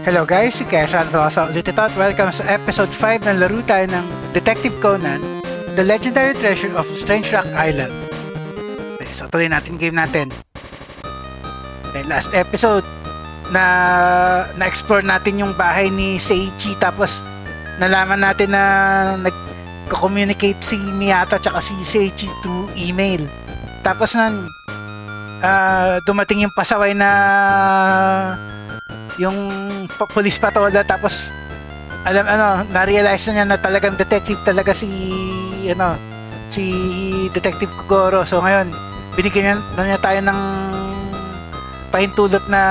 Hello guys, si Keshan Rosa ulit ito at welcome sa episode 5 ng laro tayo ng Detective Conan, The Legendary Treasure of Strange Rock Island. Okay, so tuloy natin game natin. Okay, last episode na-explore natin yung bahay ni Seiichi, tapos nalaman natin na nagko-communicate si Miyata tsaka si Seiichi through email. Tapos dumating yung pasaway na yung police patola, tapos na-realize na niya na talagang detective talaga si Detective Kogoro. So ngayon binigyan niya tayo ng pahintulot na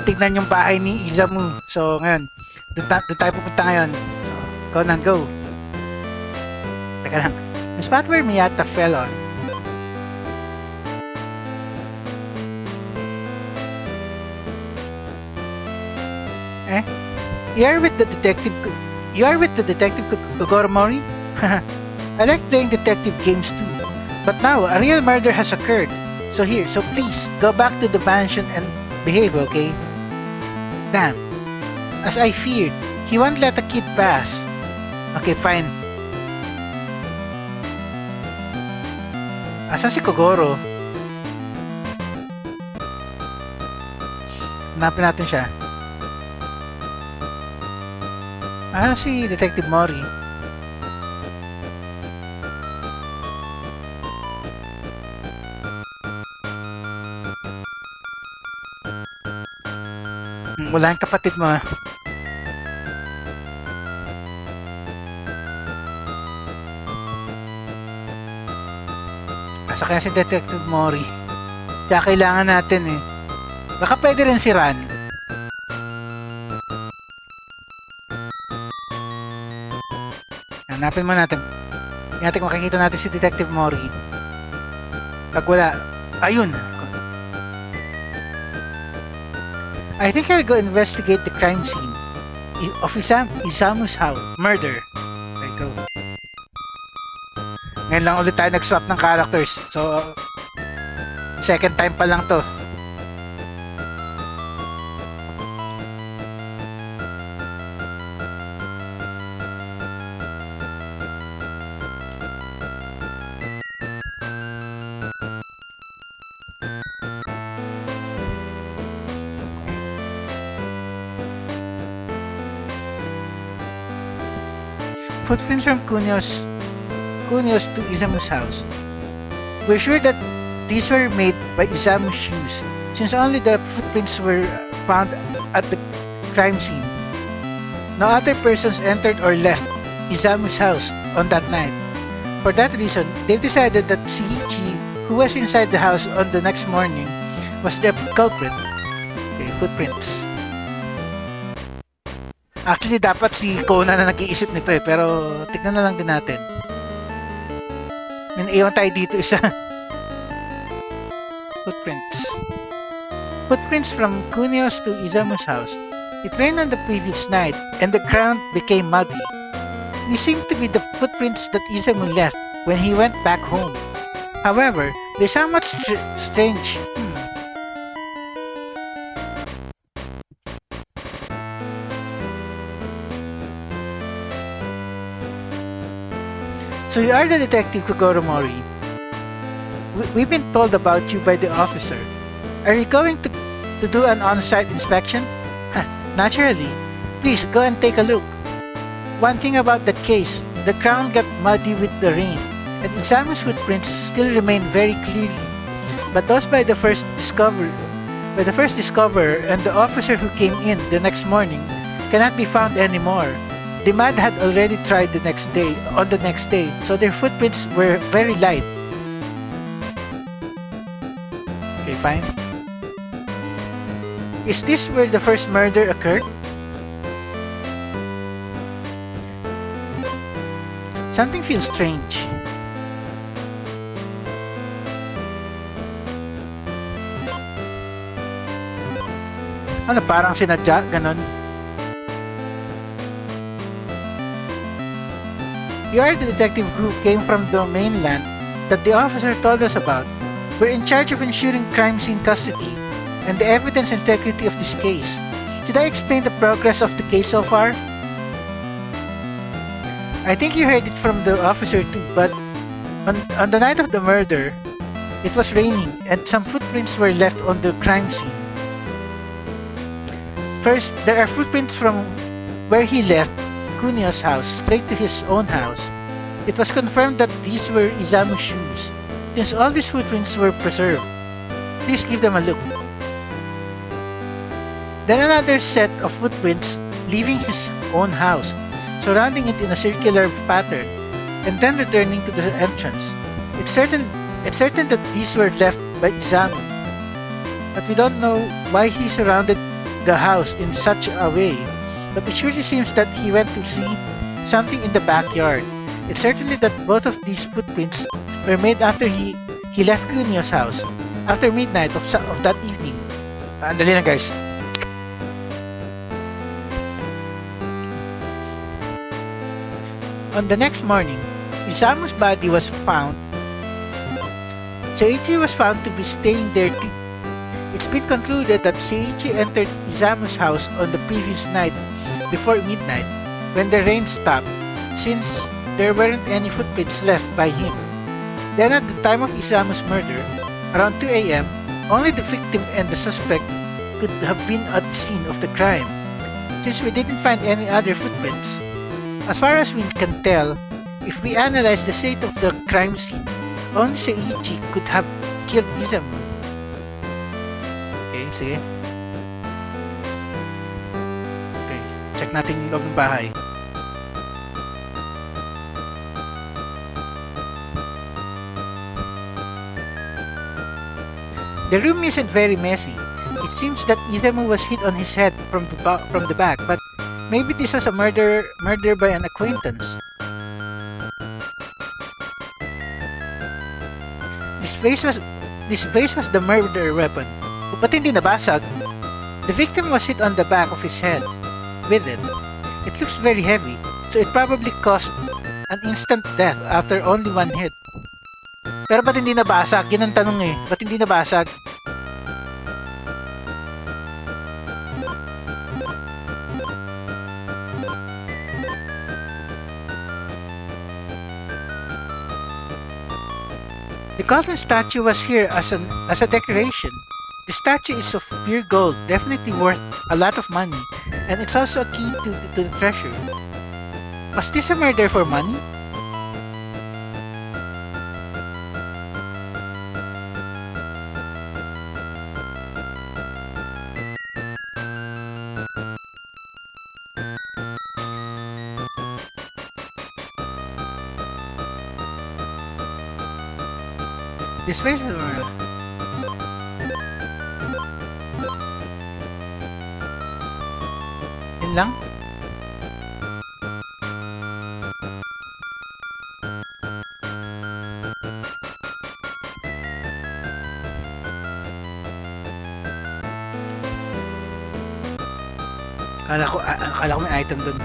tignan yung bahay ni Izamu. So ngayon doon tayo pupunta ngayon. So Conan, go. Teka lang, the spot where Miyata fell on. You are with the detective Kogoro Mouri? I like playing detective games too. But now, a real murder has occurred. So please, go back to the mansion and behave, okay? Damn. As I feared, he won't let a kid pass. Okay, fine. Asan si Kogoro? Hanapin natin siya. Si Detective Mouri. Wala ang kapatid mo. Asa kaya si Detective Mouri? Kaya kailangan natin eh. Baka pwede rin si Ran. Hanapin mo natin. Tingnan kung makikita natin si Detective Mouri. Pag wala, ayun. I think I'll go investigate the crime scene of Isamu's house. Murder. Okay, go. Ngayon lang ulit tayo nag-swap ng characters. So, second time pa lang to. Footprints from Kunio's to Isamu's house. We're sure that these were made by Isamu's shoes, since only the footprints were found at the crime scene. No other persons entered or left Isamu's house on that night. For that reason, they've decided that Seiichi, who was inside the house on the next morning, was the culprit. Okay, footprints. Actually, dapat si Conan na nag-iisip nito eh, pero tignan na lang din natin. May naiwan tayo dito isa. Footprints. Footprints from Kunio's to Isamu's house. It rained on the previous night, and the ground became muddy. These seem to be the footprints that Isamu left when he went back home. However, they're somewhat strange. So you are the Detective Kogoro Mouri. We've been told about you by the officer. Are you going to do an on-site inspection? Naturally. Please go and take a look. One thing about that case, the ground got muddy with the rain, and Isamu's footprints still remain very clearly. But those by the first discoverer and the officer who came in the next morning cannot be found anymore. The mud had already dried on the next day, so their footprints were very light. Okay, fine. Is this where the first murder occurred? Something feels strange. Ano, parang sinadya, ganon? You are the detective who came from the mainland that the officer told us about. We're in charge of ensuring crime scene custody and the evidence integrity of this case. Should I explain the progress of the case so far? I think you heard it from the officer too, but on the night of the murder, it was raining and some footprints were left on the crime scene. First, there are footprints from where he left Kunio's house straight to his own house. It was confirmed that these were Izamu's shoes, since all these footprints were preserved. Please give them a look. Then another set of footprints leaving his own house, surrounding it in a circular pattern, and then returning to the entrance. It's certain that these were left by Izamu, but we don't know why he surrounded the house in such a way, but it surely seems that he went to see something in the backyard. It's certainly that both of these footprints were made after he left Kunio's house, after midnight of that evening. Andali na guys. On the next morning, Isamu's body was found. Seiichi was found to be staying there too. It's been concluded that Seiichi entered Isamu's house on the previous night before midnight, when the rain stopped, since there weren't any footprints left by him. Then at the time of Isamu's murder, around 2 a.m., only the victim and the suspect could have been at the scene of the crime, since we didn't find any other footprints. As far as we can tell, if we analyze the state of the crime scene, only Seiichi could have killed Izamu. Okay, sige. Okay, check natin yung loob ng bahay. The room isn't very messy. It seems that Izamu was hit on his head from the back, but maybe this was a murder by an acquaintance. This vase was the murder weapon, but hindi nabasag. The victim was hit on the back of his head with it. It looks very heavy, so it probably caused an instant death after only one hit. Pero ba't hindi nabasag? Yun ang tanong eh. Ba't hindi nabasag? The golden statue was here as a decoration. The statue is of pure gold, definitely worth a lot of money, and it's also a key to the treasure. Was this a murder for money? This way or... Yun lang? Akala ko may item dun.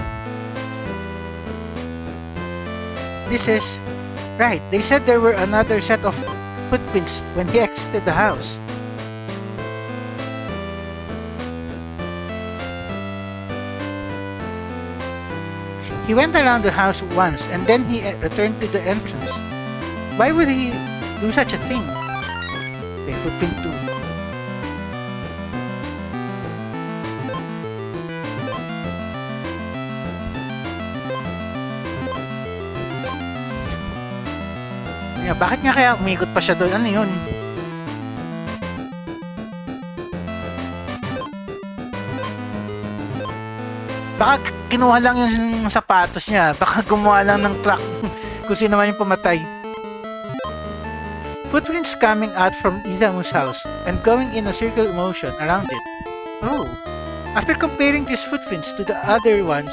This is... Right, they said there were another set of footprints when he exited the house. He went around the house once and then he returned to the entrance. Why would he do such a thing? Okay, footprint 2. Yeah, bakit nga kaya umikot pa siya doon? Ano yun? Baka kinuha lang yung sapatos niya. Baka gumawa lang ng truck kung sino man yung pumatay. Footprints coming out from Izamu's house and going in a circular motion around it. Oh, after comparing these footprints to the other ones,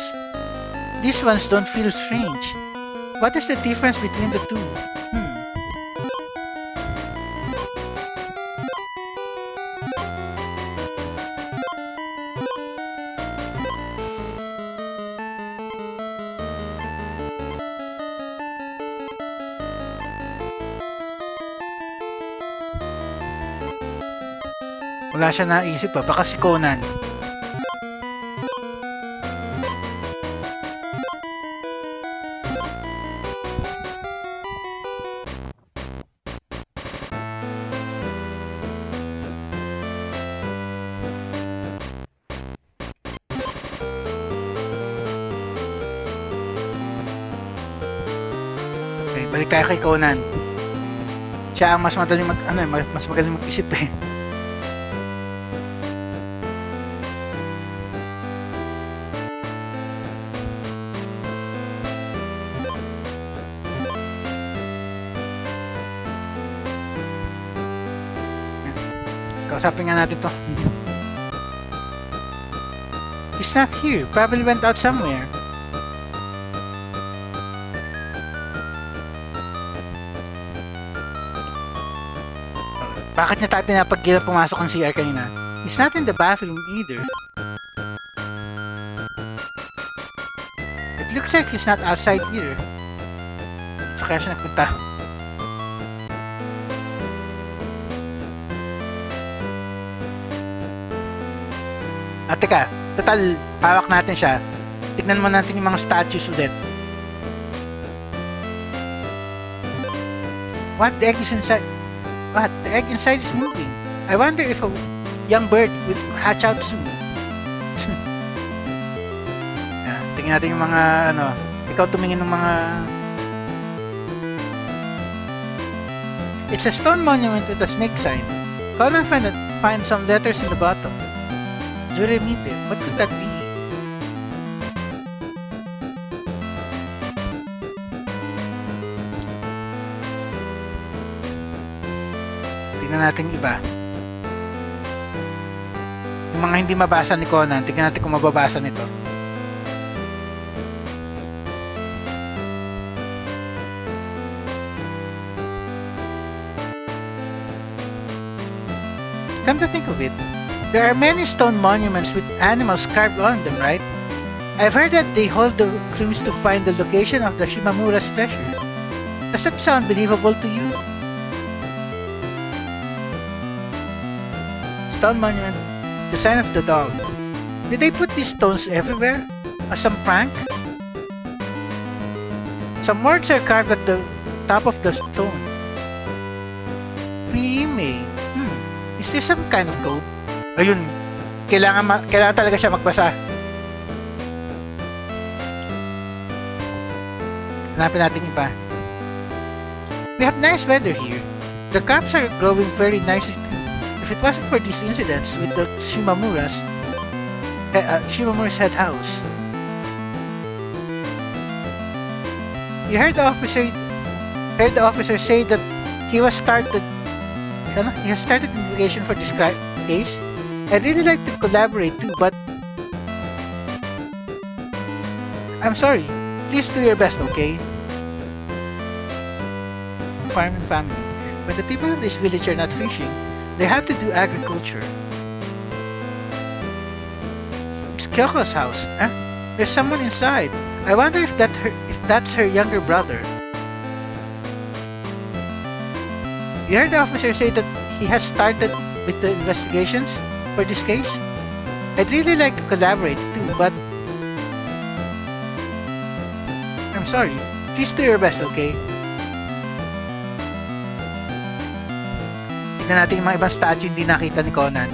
these ones don't feel strange. What is the difference between the two? Wala siya naisip pa, baka si Conan. Balik tayo kay Conan. Siya ang mas madaling mas magaling mag-isip eh. Kausapin nga natin to. He's not here. Probably went out somewhere. Bakit niya tayo pinapaggilang pumasok ng CR kanina? He's not in the bathroom either. It looks like he's not outside either. So kaya siya nagpunta. Teka, total, hawak natin siya. Tignan mo natin yung mga statues ulit. What? The egg is inside. What? The egg inside is moving. I wonder if a young bird will hatch out soon. Tingnan natin yung mga, ikaw tumingin ng mga... It's a stone monument with a snake sign. Conan find some letters in the bottom. Juremite, what could that be? Tingnan natin yung iba. Yung mga hindi mabasa ni Conan, tingnan natin kung mababasa nito. Come to think of it, there are many stone monuments with animals carved on them, right? I've heard that they hold the clues to find the location of the Shimamura's treasure. Does that sound believable to you? Stone monument, the sign of the dog. Did they put these stones everywhere? As some prank? Some words are carved at the top of the stone. Prime. Is this some kind of code? Ayun, kailangan talaga siya magbasa. Hanapin natin iba. We have nice weather here. The crops are growing very nicely too. If it wasn't for these incidents with the Shimamura's head house. You heard the officer say that he has started investigation for this case. I'd really like to collaborate too, but I'm sorry. Please do your best, okay? Farming family. When the people of this village are not fishing, they have to do agriculture. It's Kyoko's house, huh? There's someone inside. I wonder if that's her younger brother. You heard the officer say that he has started with the investigations for this case? I'd really like to collaborate too, but I'm sorry. Please do your best, okay? Tignan natin yung mga ibang statue hindi nakita ni Conan.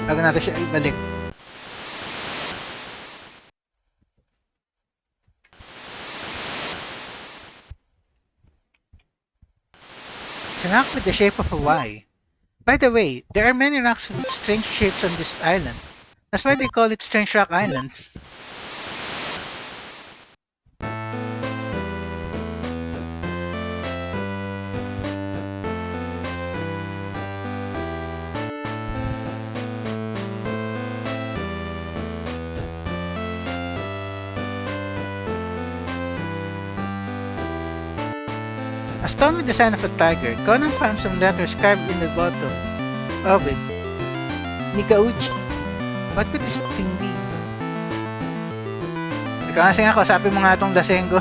Bago natin siya ibalik. It's a rock with the shape of a Y. By the way, there are many rocks with strange shapes on this island. That's why they call it Strange Rock Island. A stone with the sign of a tiger. Conan found some letters carved in the bottom of it. Nikauchi. What could this thing be? Ikaw kasi nga, kausapin mo nga itong Dasengo.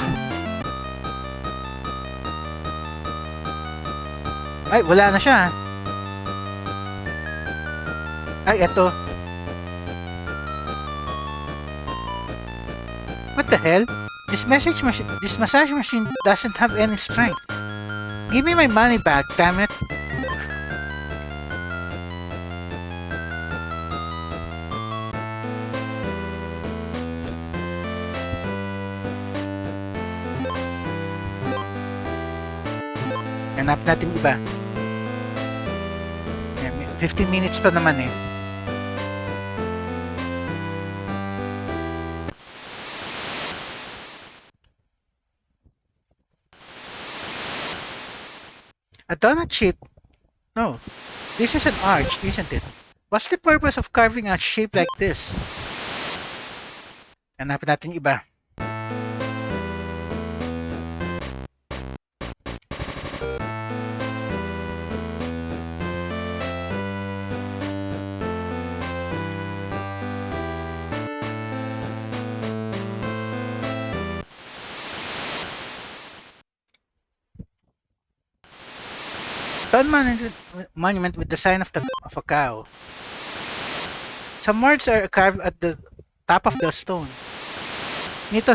Ay, wala na siya. Ay, eto. What the hell? This massage machine doesn't have any strength. Give me my money back, damn it. Hanap natin iba. Yan, 15 minutes pa naman eh. A donut shape? No. This is an arch, isn't it? What's the purpose of carving a shape like this? Hanapin natin iba. Stone monument with the sign of a cow. Some words are carved at the top of the stone. Nito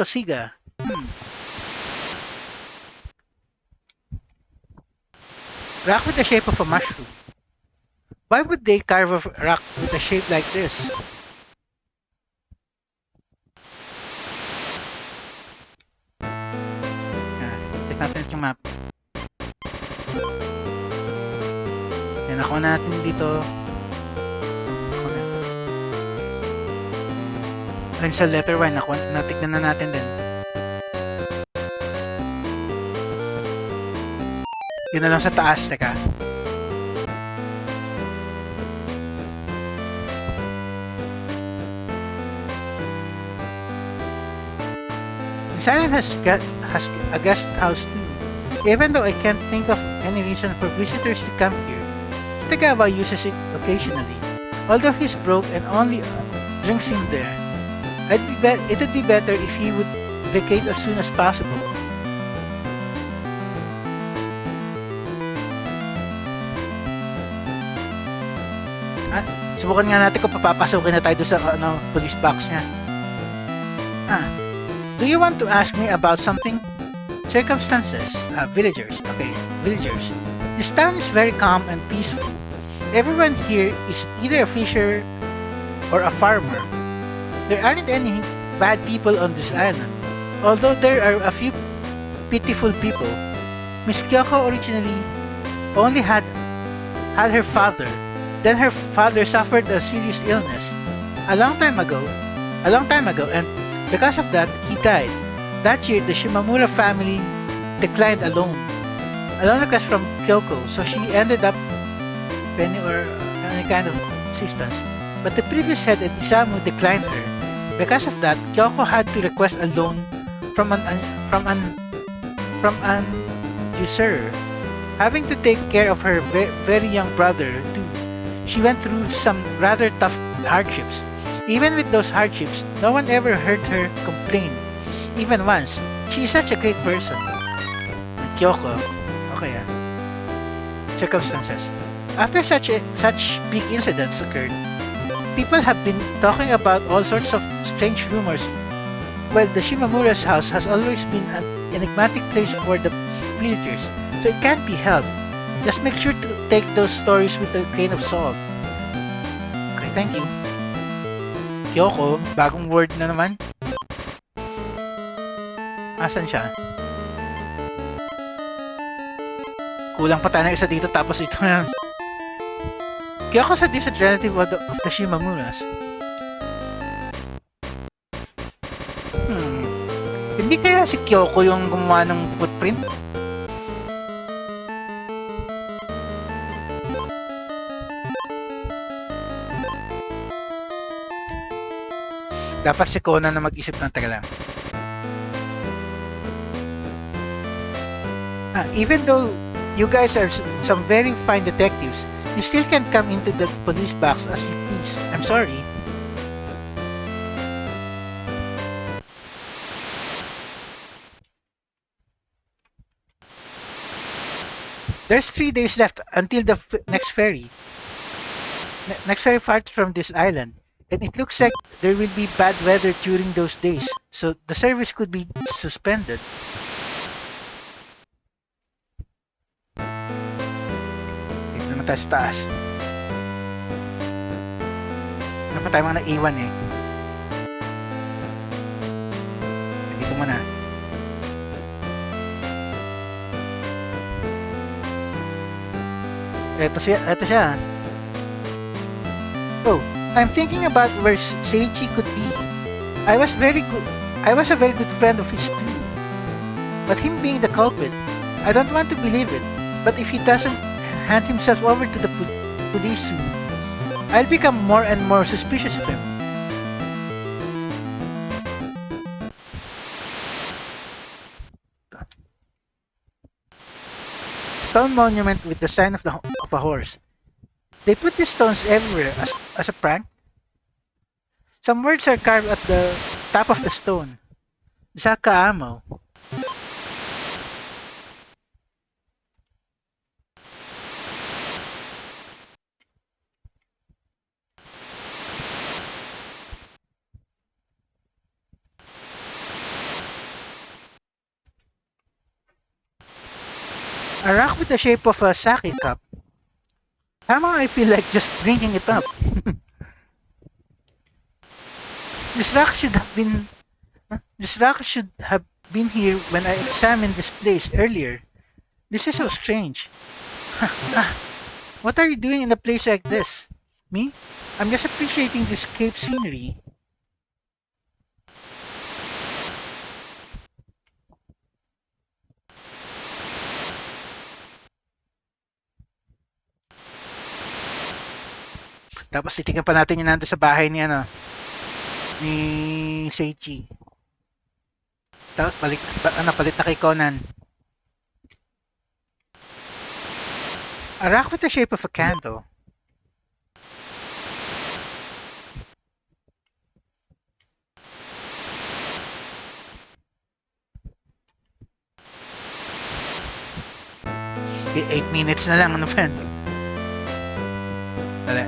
siga. Rock with the shape of a mushroom. Why would they carve a rock with a shape like this? Check natin yung map. Yan, nakuha natin dito. Ayun sa letter Y, natignan na natin din. Yun na lang sa taas, teka. This island has a guest house too. Even though I can't think of any reason for visitors to come here, Kitagawa uses it occasionally. Although he's broke and only drinks in there, it would be better if he would vacate as soon as possible. Subukan nga natin kung papapasukin na tayo sa police box niya. Do you want to ask me about something? Circumstances. Villagers. Okay, villagers. This town is very calm and peaceful. Everyone here is either a fisher or a farmer. There aren't any bad people on this island, although there are a few pitiful people. Miss Kyoko originally only had her father. Then her father suffered a serious illness a long time ago, and because of that, he died. That year, the Shimamura family declined a loan request from Kyoko, so she ended up penny or any kind of assistance. But the previous head at Isamu declined her. Because of that, Kyoko had to request a loan from an usurer. Having to take care of her very young brother too, she went through some rather tough hardships. Even with those hardships, no one ever heard her complain. Even once. She is such a great person. Kyoko. Okay. Circumstances. After such big incidents occurred, people have been talking about all sorts of strange rumors. Well, the Shimamura's house has always been an enigmatic place for the villagers, so it can't be helped. Just make sure to take those stories with a grain of salt. Okay, thank you. Kyoko, bagong word na naman. Asan siya? Kulang pa tayo na isa dito tapos ito na. Kyoko said this is a relative of the Shimamuras. Hindi kaya si Kyoko yung gumawa ng footprint? Dapat si Conan na mag-isip ng taga lang. Even though you guys are some very fine detectives, you still can't come into the police box as you please. I'm sorry. There's 3 days left until the next ferry. Next ferry parts from this island. And it looks like there will be bad weather during those days, so the service could be suspended. Dito naman tayo sa taas. Ano pa tayo mga naiwan eh. Dito muna. Eto siya. Oh, I'm thinking about where Seiichi could be. I was very good. I was a very good friend of his too. But him being the culprit, I don't want to believe it. But if he doesn't hand himself over to the police soon, I'll become more and more suspicious of him. Stone monument with the sign of a horse. They put these stones everywhere as a prank. Some words are carved at the top of the stone. Zaka Amo. A rock with the shape of a sake cup. Somehow I feel like just drinking it up. This rock should have been This rock should have been here when I examined this place earlier. This is so strange. What are you doing in a place like this? Me? I'm just appreciating this Cape scenery. Tapos titignan pa natin yung nandun sa bahay ni ni Seiichi. Tapos palit na kay Conan. A rock with the shape of a candle. Okay, 8 minutes na lang, ano friend? Dali.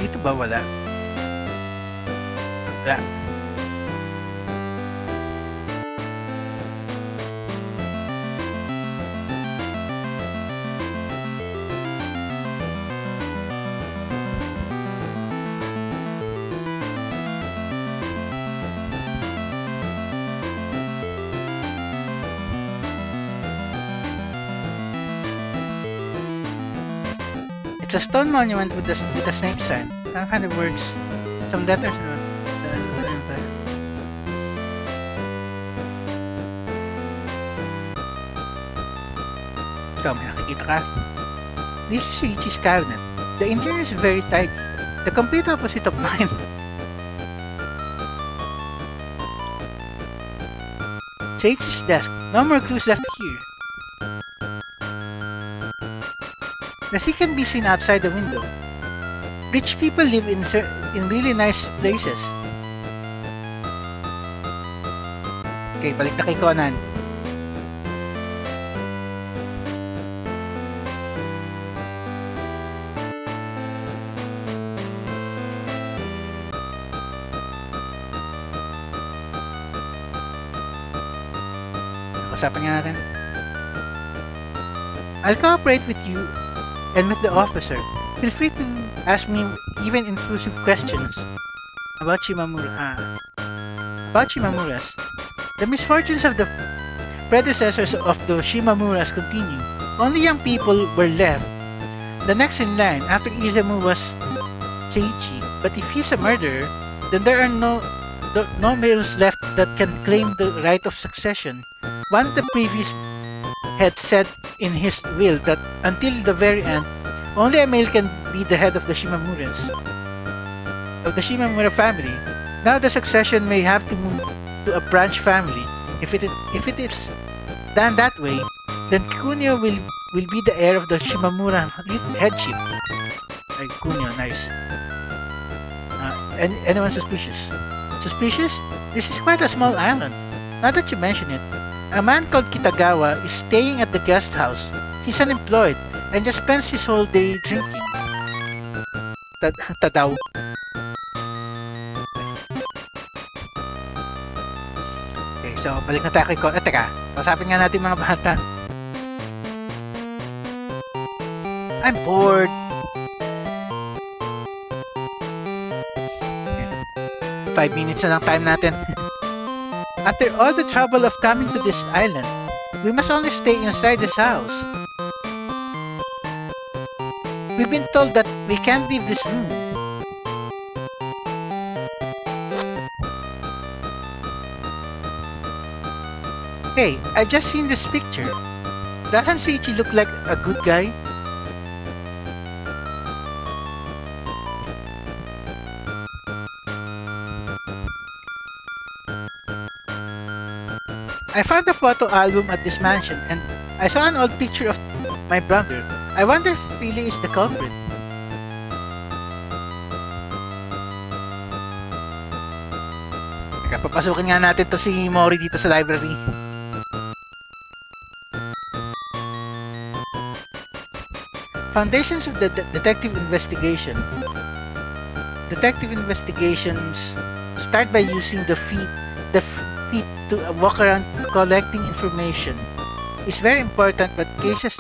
Dito ba wala? Wala. It's a stone monument with a snake sign. Some kind of words. Some letters. Ito, may nakikita ka. This is Seiichi's cabinet. The interior is very tight. The complete opposite of mine. Seiichi's desk. No more clues left here. The sea can be seen outside the window. Rich people live in really nice places. Okay, balik na kay Conan. Usapan nga natin. I'll cooperate with you and with the officer. Feel free to ask me even intrusive questions about Shimamuras. The misfortunes of the predecessors of the Shimamuras continue. Only young people were left. The next in line after Izumu was Seiichi. But if he's a murderer, then there are no males left that can claim the right of succession. One of the previous had said in his will that until the very end, only a male can be the head of the Shimamura family. Now the succession may have to move to a branch family. If it is done that way, then Kunio will be the heir of the Shimamura headship. Like Kunio, nice. Anyone suspicious? Suspicious? This is quite a small island. Now that you mention it, a man called Kitagawa is staying at the guest house. He's unemployed and just spends his whole day drinking. Tadaw. Okay, so balik na tayo kay Conan. Teka, pasapin nga natin mga bata. I'm bored. 5 minutes na lang time natin. After all the trouble of coming to this island, we must only stay inside this house. We've been told that we can't leave this room. Hey, I've just seen this picture. Doesn't Seiichi look like a good guy? I found a photo album at this mansion and I saw an old picture of my brother. I wonder if he really is the culprit. Teka, papasukin nga natin to si Mouri dito sa library. Foundations of the detective investigation. Detective investigations start by using the feet to walk around collecting information. It's very important, but cases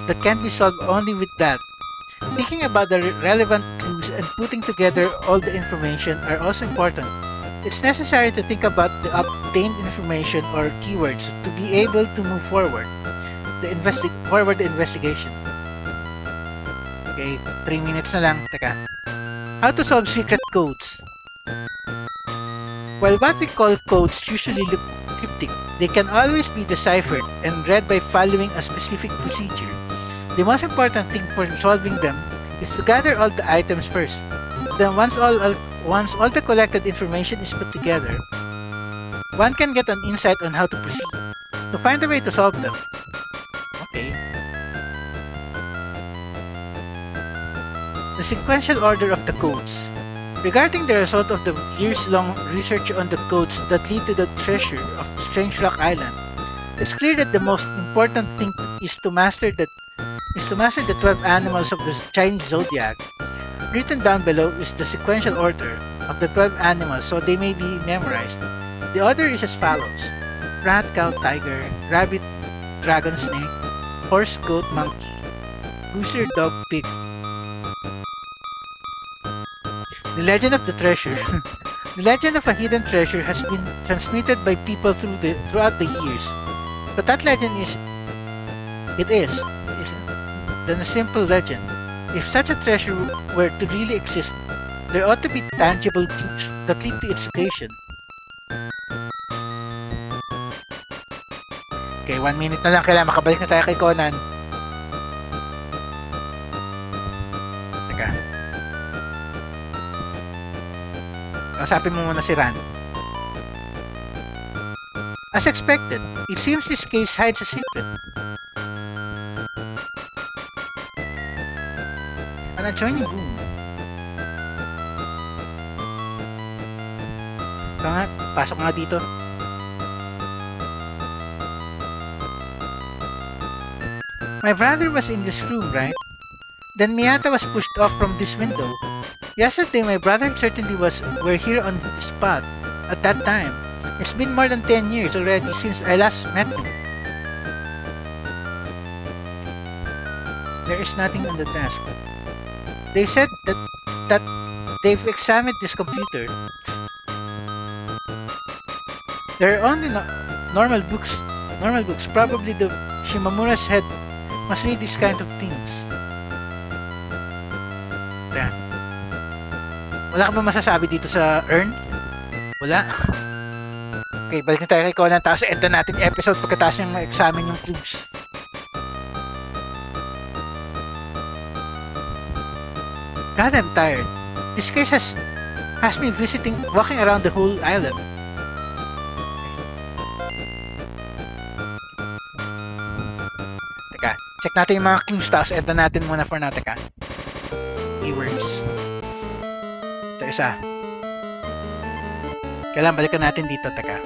that can be solved only with that. Thinking about the relevant clues and putting together all the information are also important. It's necessary to think about the obtained information or keywords to be able to move forward the investigation. Okay, 3 minutes na lang. Teka. How to solve secret codes. While what we call codes usually look cryptic, they can always be deciphered and read by following a specific procedure. The most important thing for solving them is to gather all the items first. Then once all the collected information is put together, one can get an insight on how to proceed, to find a way to solve them. Okay. The sequential order of the codes. Regarding the result of the years-long research on the codes that lead to the treasure of Strange Rock Island, it's clear that the most important thing is to master the 12 animals of the Chinese zodiac. Written down below is the sequential order of the 12 animals so they may be memorized. The order is as follows: rat, cow, tiger, rabbit, dragon, snake, horse, goat, monkey, rooster, dog, pig. The legend of the treasure. The legend of a hidden treasure has been transmitted by people throughout the years. But that legend is than a simple legend. If such a treasure were to really exist, there ought to be tangible clues that lead to its creation. Okay, 1 minute na lang. Kailangan makabalik na tayo kay Conan. Teka. Kasapin mo muna si Ran. As expected, it seems this case hides a secret. An adjoining room. Ito nga, pasok nga dito. My brother was in this room, right? Then Miyata was pushed off from this window. Yesterday, my brother certainly were here on the spot at that time. It's been more than 10 years already since I last met him. There is nothing on the desk. They said that they've examined this computer. There are only normal books. Probably the Shimamura's head must read these kind of things. Damn. Wala ka ba masasabi dito sa urn? Wala? Okay, balik na tayo kay Conan. Tapos end na natin yung episode pagkatapos yung ma-examine yung clues. God, I'm tired. This case has me walking around the whole island. Teka, check natin yung mga clues tapos end na natin muna for natin ka. Keywords. Ito isa. Kailangan balikan natin dito, teka.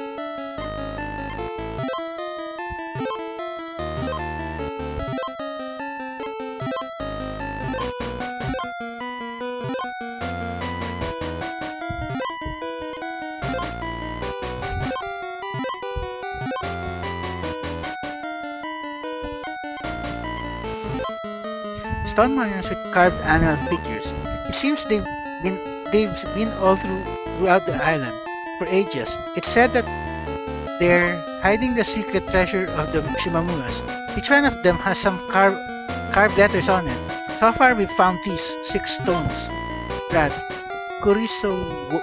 Stone monuments with carved animal figures. It seems they've been all throughout the island for ages. It's said that They're hiding the secret treasure of the Shimamuras. Each one of them has some carved letters on it. So far, we've found these 6 stones. Brad, Kurisowu,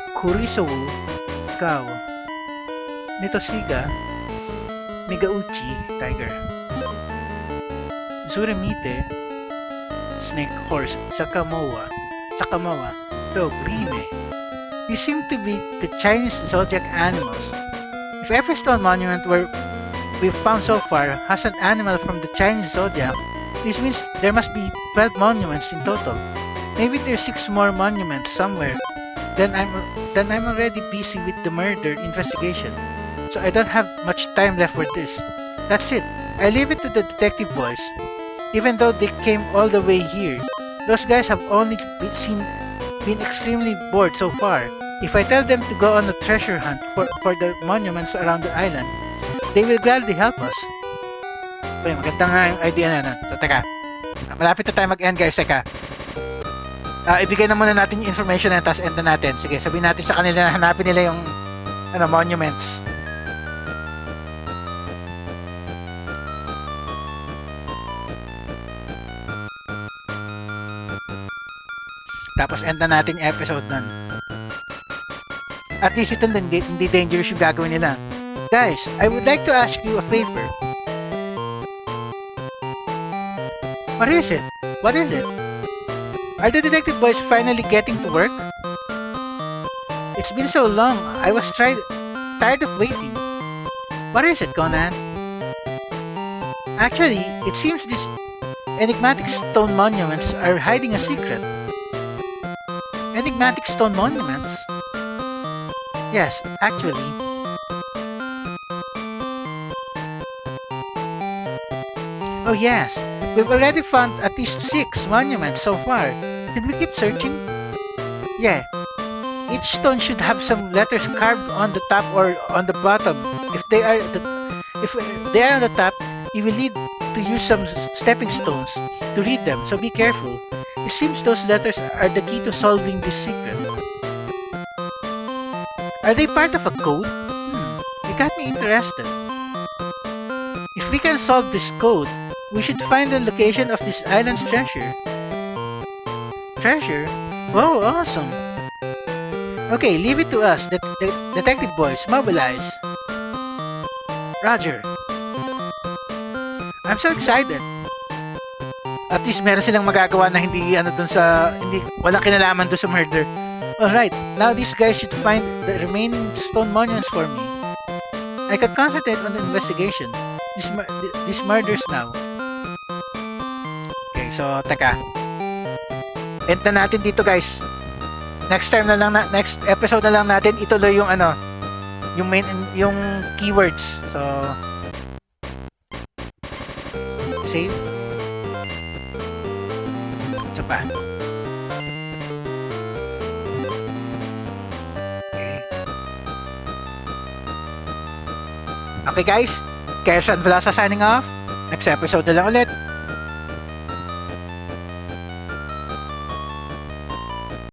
Kao, Nitosiga, Megauchi, Tiger, Zuremite, Snake, Horse, Sakamoa, Dog, Rime. These seem to be the Chinese zodiac animals. If every stone monument we've found so far has an animal from the Chinese zodiac, this means there must be 12 monuments in total. Maybe there's 6 more monuments somewhere. Then I'm already busy with the murder investigation, so I don't have much time left for this. That's it. I leave it to the detective boys. Even though they came all the way here, those guys have only been extremely bored so far. If I tell them to go on a treasure hunt for the monuments around the island, they will gladly help us. Okay, maganda nga yung idea na nun. So, teka. Malapit na tayo mag-end, guys. Teka. Ibigay na muna natin yung information na tapos end na natin. Sige, sabihin natin sa kanila na hanapin nila yung monuments. Tapos end na natin yung episode nun. At least ito hindi dangerous yung gagawin nila. Guys, I would like to ask you a favor. What is it? What is it? Are the detective boys finally getting to work? It's been so long, I was tired of waiting. What is it, Conan? Actually, it seems these enigmatic stone monuments are hiding a secret. Enigmatic stone monuments? Yes, actually. Oh yes, we've already found at least 6 monuments so far. Did we keep searching? Yeah. Each stone should have some letters carved on the top or on the bottom. If they are on the top, you will need to use some stepping stones to read them, so be careful. It seems those letters are the key to solving this secret. Are they part of a code? You got me interested. If we can solve this code, we should find the location of this island's treasure. Treasure? Wow, awesome! Okay, leave it to us, the detective boys. Mobilize. Roger. I'm so excited. At least meron silang magagawa na hindi walang kinalaman doon sa murder. Alright, now these guys should find the remaining stone monuments for me. I can concentrate on the investigation. These murders now. Okay, so teka. End na natin dito, guys. Next episode na lang natin ituloy yung yung keywords. So save. Isa pa. Okay guys, kaya Sean Velasa signing off. Next episode na lang ulit.